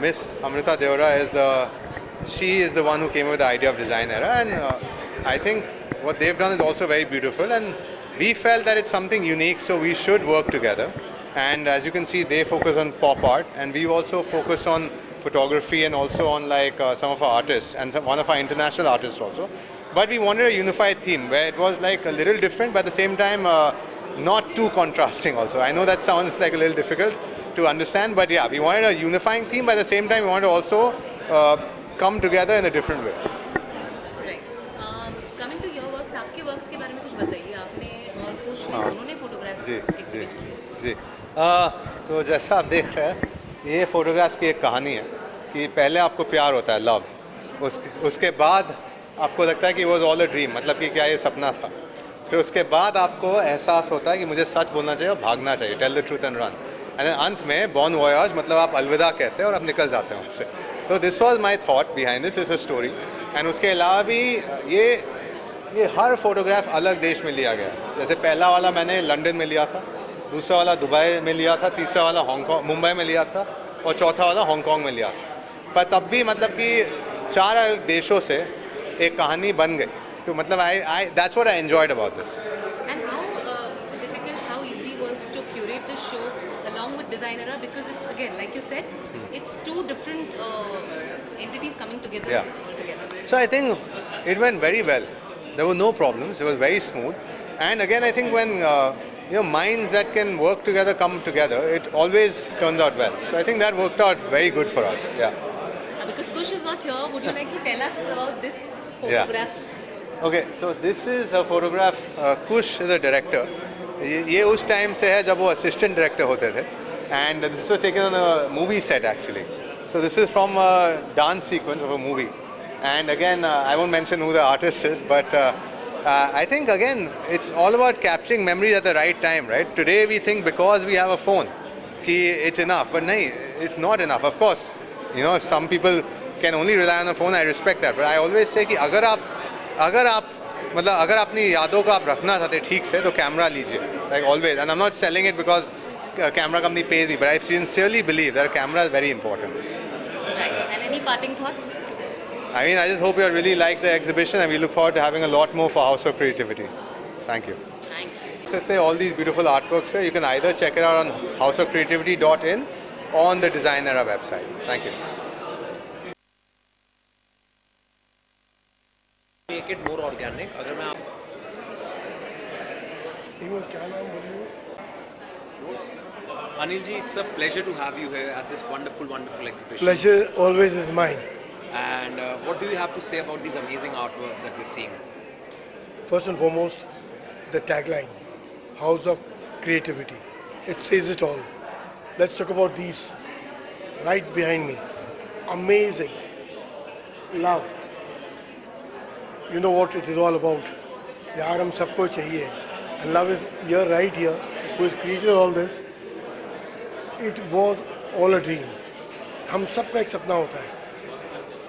Miss Amrita Deora she is the one who came up with the idea of Design Era, and I think what they've done is also very beautiful. And we felt that it's something unique, so we should work together. And as you can see, they focus on pop art, and we also focus on photography and also on some of our artists and one of our international artists also. But we wanted a unified theme where it was like a little different, but at the same time not too contrasting also. I know that sounds like a little difficult to understand, but yeah, we wanted a unifying theme, but at the same time we wanted to also come together in a different way. Right. Coming to your works, आपके works के बारे में कुछ बताइए. आपने और कुश ने दोनों ने photographs जी जी exhibit किए. जी तो जैसा आप देख रहे हैं, ये फोटोग्राफ्स की एक कहानी है कि पहले आपको प्यार होता है, लव, उसके बाद आपको लगता है कि वो ऑल अ ड्रीम, मतलब कि क्या ये सपना था. फिर उसके बाद आपको एहसास होता है कि मुझे सच बोलना चाहिए और भागना चाहिए, tell the truth and run. And अंत में बॉन वॉयाज, मतलब आप अलविदा कहते हैं और आप निकल जाते हैं उससे. तो this was my thought behind this, is a story. And उसके अलावा भी ये हर फोटोग्राफ अलग देश में लिया गया. जैसे पहला वाला मैंने लंदन में लिया था, दूसरा वाला दुबई में लिया था, तीसरा वाला हांगकांग मुंबई में लिया था और चौथा वाला हांगकांग में लिया था. पर तब भी मतलब कि 4 अलग देशों से एक कहानी बन गई. तो मतलब I that's what I enjoyed about this. And how difficult, how easy was to curate this show along with Design Era, because it's again, like you said, it's two different entities coming together altogether. So I think it went very well. There were no problems. It was very smooth. And again, I think when minds that can work together come together, it always turns out well. So I think that worked out very good for us. Yeah. Because Kush is not here, would you like to tell us about this Yeah. photograph? Okay, so this is a photograph. Kush is a director. ये उस time से है जब वो assistant director होते थे. And this was taken on a movie set actually. So this is from a dance sequence of a movie. And again, I won't mention who the artist is, but I think again, it's all about capturing memories at the right time, right? Today we think because we have a phone, कि it's enough, but nahi, it's not enough. Of course, some people can only rely on a phone. I respect that, but I always say कि अगर आप मतलब अगर अपनी यादों को आप रखना चाहते ठीक से तो कैमरा लीजिए, like always. And I'm not selling it because camera company pays me, but I sincerely believe that a camera is very important. Right. And any parting thoughts? I mean, I just hope you really like the exhibition, and we look forward to having a lot more for House of Creativity. Thank you. Thank you. So there are all these beautiful artworks here. You can either check it out on houseofcreativity.in or on the Design Era website. Thank you. Make it more organic. अगर मैं आप Anil ji, it's a pleasure to have you here at this wonderful, wonderful exhibition. Pleasure always is mine. And what do you have to say about these amazing artworks that we're seeing? First and foremost, the tagline, House of Creativity. It says it all. Let's talk about these right behind me. Amazing. Love. You know what it is all about. यार हम सबको चाहिए. And love is here, right here, who has created all this. It was all a dream. हम सबका एक सपना होता है.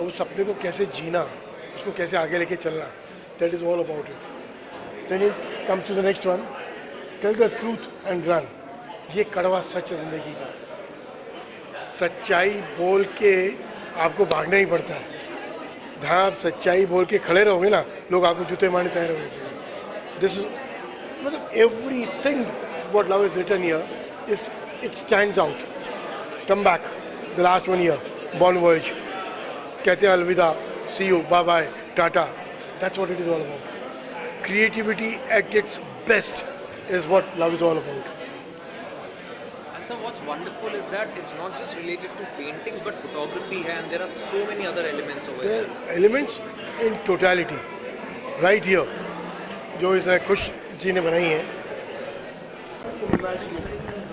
और उस सपने को कैसे जीना, उसको कैसे आगे लेके चलना, that is all about it. Then it comes to the next one, tell the truth and run. ये कड़वा सच है ज़िंदगी का. सच्चाई बोल के आपको भागना ही पड़ता है. जहाँ आप सच्चाई बोल के खड़े रहोगे ना, लोग आपको जूते मारने तैयार होंगे. This is, मतलब everything what love is written here is, it stands out. Come back, the last one here, Bon Voyage. कहते हैं अलविदा, see you, bye bye, tata. That's what it is all about. Creativity at its best is what love is all about. And so what's wonderful is that it's not just related to paintings but photography hai, and there are so many other elements over There there. are elements in totality. Right here, जो इसने खुश जी ने बनाई है,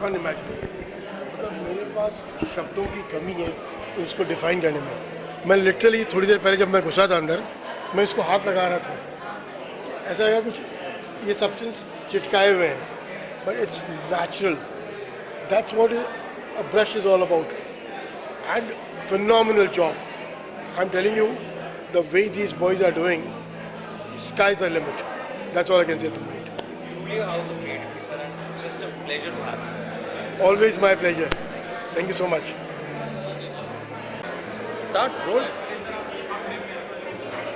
unimaginable. मतलब मेरे पास शब्दों की कमी है इसको डिफाइन करने में. मैं लिटरली थोड़ी देर पहले जब मैं घुसा था अंदर, मैं इसको हाथ लगा रहा था. ऐसा लगा कुछ ये सब्सटेंस चिटकाए हुए हैं, but it's natural. That's what a brush is all about. And phenomenal job. I'm telling you, the way these boys are doing, sky's the limit. That's all I can say to it. Truly a house of creativity, sir, and it's just a pleasure to have you. Always my pleasure. Thank you so much. Start, roll.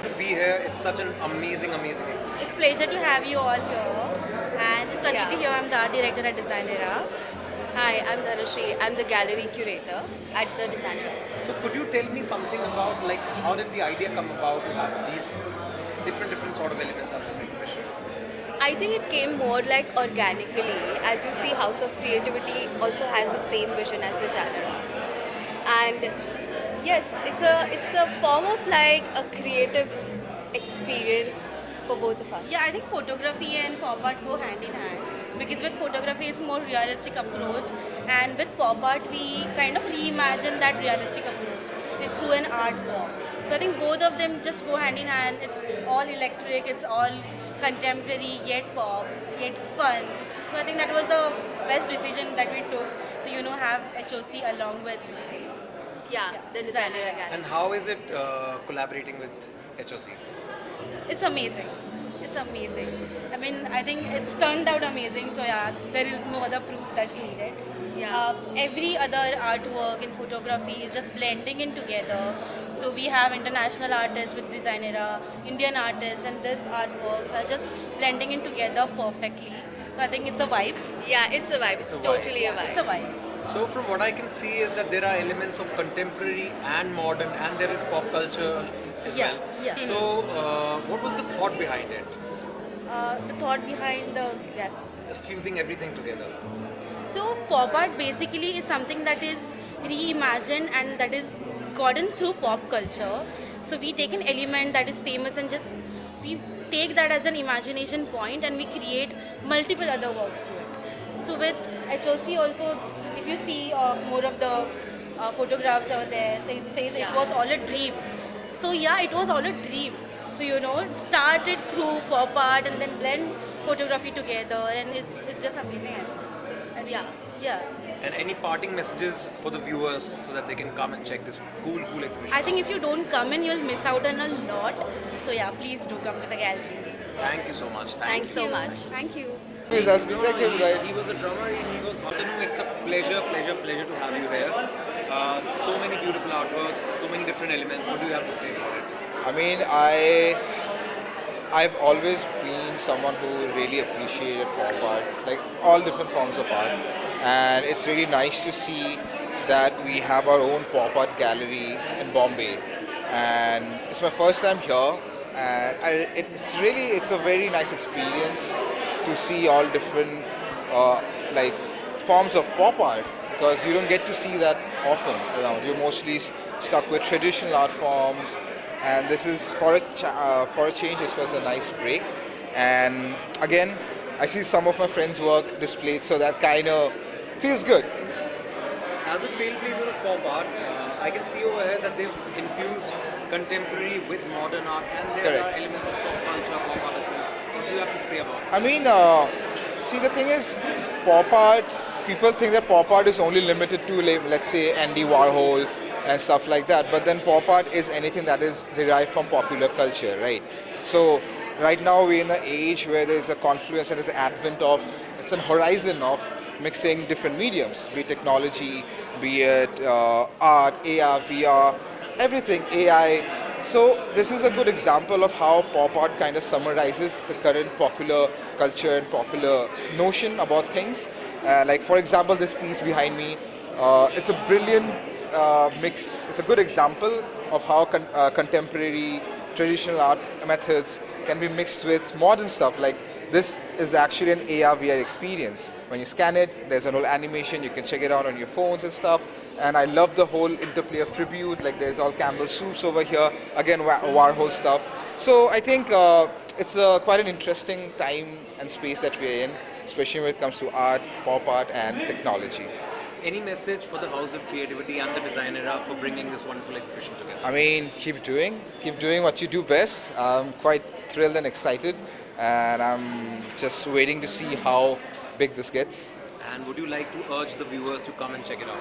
To be here, it's such an amazing exhibition. It's a pleasure to have you all here. And it's Aditi Yeah. here, I'm the art director at Designera. Hi, I'm Dhanashree. I'm the gallery curator at the Designer. So could you tell me something about like how did the idea come about to have these different sort of elements at this exhibition? I think it came more like organically. As you see, House of Creativity also has the same vision as Designer. And yes, it's a form of like a creative experience for both of us. Yeah, I think photography and pop art go hand in hand. Because with photography it's more realistic approach, and with pop art we kind of reimagine that realistic approach through an art form. So I think both of them just go hand in hand. It's all electric, it's all contemporary, yet pop, yet fun. So I think that was the best decision that we took to have HOC along with. Yeah, the Designer gallery. And how is it collaborating with HOC? It's amazing. It's amazing. I mean, I think it's turned out amazing. So yeah, there is no other proof that's needed. Yeah. Every other artwork in photography is just blending in together. So we have international artists with Designera, Indian artists, and this artworks are just blending in together perfectly. So I think it's a vibe. Yeah, it's a vibe. It's a vibe. totally a It's a vibe. vibe. So from what I can see is that there are elements of contemporary and modern, and there is pop culture as Yeah, well. yeah. So what was the thought behind it? The thought behind the Just fusing everything together. So pop art basically is something that is reimagined and that is gotten through pop culture. So we take an element that is famous and just we take that as an imagination point and we create multiple other works through it. So with HOC also, if you see more of the photographs over there, so it says it was all a dream. So yeah, it was all a dream. So it started through pop art and then blend photography together, and it's just amazing. And Yeah. yeah. And any parting messages for the viewers so that they can come and check this cool exhibition? I think if you don't come in, you'll miss out on a lot. So yeah, please do come to the gallery. Thank you so much. Thanks so much. Thank you. Is as we like him, right? He was a drummer. He was Atanu. It's a pleasure to have you here. So many beautiful artworks, so many different elements. What do you have to say about it? I mean, I've always been someone who really appreciated pop art, like all different forms of art, and it's really nice to see that we have our own pop art gallery in Bombay, and it's my first time here, and it's a very nice experience to see all different like forms of pop art, because you don't get to see that often around. You're mostly stuck with traditional art forms, and this is for a change. This was a nice break, and again, I see some of my friends' work displayed, so that kind of feels good. As a trailblazer of pop art, I can see over here that they've infused contemporary with modern art, and there Correct. are elements of pop culture, pop art as well. What do you have to say about it? I mean, see, the thing is, pop art, people think that pop art is only limited to, like, let's say, Andy Warhol and stuff like that. But then pop art is anything that is derived from popular culture, right? So right now we're in an age where there's a confluence and there's an advent of, it's an horizon of mixing different mediums, be it technology, be it art, AR, VR, everything, AI. So this is a good example of how pop art kind of summarizes the current popular culture and popular notion about things. Like for example, this piece behind me, it's a brilliant mix. It's a good example of how contemporary traditional art methods can be mixed with modern stuff. Like this is actually an AR VR experience. When you scan it, there's an old animation. You can check it out on your phones and stuff. And I love the whole interplay of tribute. Like there's all Campbell soups over here. Again, Warhol stuff. So I think it's quite an interesting time and space that we're in, especially when it comes to art, pop art, and technology. Any message for the House of Creativity and the Designera for bringing this wonderful exhibition together? I mean, keep doing what you do best. I'm quite thrilled and excited, and I'm just waiting to see how big this gets. And would you like to urge the viewers to come and check it out?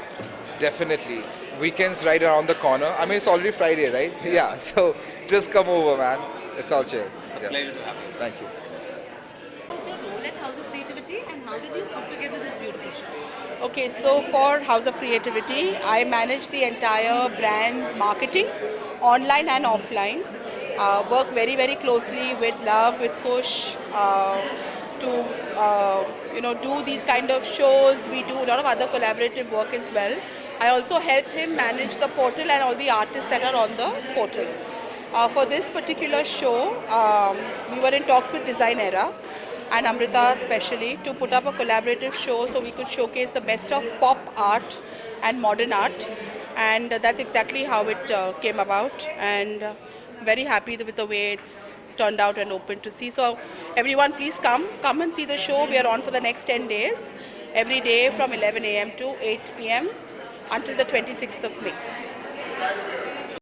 Definitely. Weekends right around the corner. I mean, it's already Friday, right? Yeah, so just come over, man. It's all chill. It's a Yeah. pleasure to have you. Thank you. What's your role at House of Creativity and how did you put together this beautiful show? Okay, so for House of Creativity, I manage the entire brand's marketing, online and offline. Work very, very closely with Love, with Kush, to do these kind of shows. We do a lot of other collaborative work as well. I also help him manage the portal and all the artists that are on the portal. For this particular show, we were in talks with Design Era and Amrita especially to put up a collaborative show so we could showcase the best of pop art and modern art, and that's exactly how it came about, and very happy with the way it's turned out and open to see. So everyone please come and see the show. We are on for the next 10 days, every day from 11 a.m. to 8 p.m. until the 26th of May.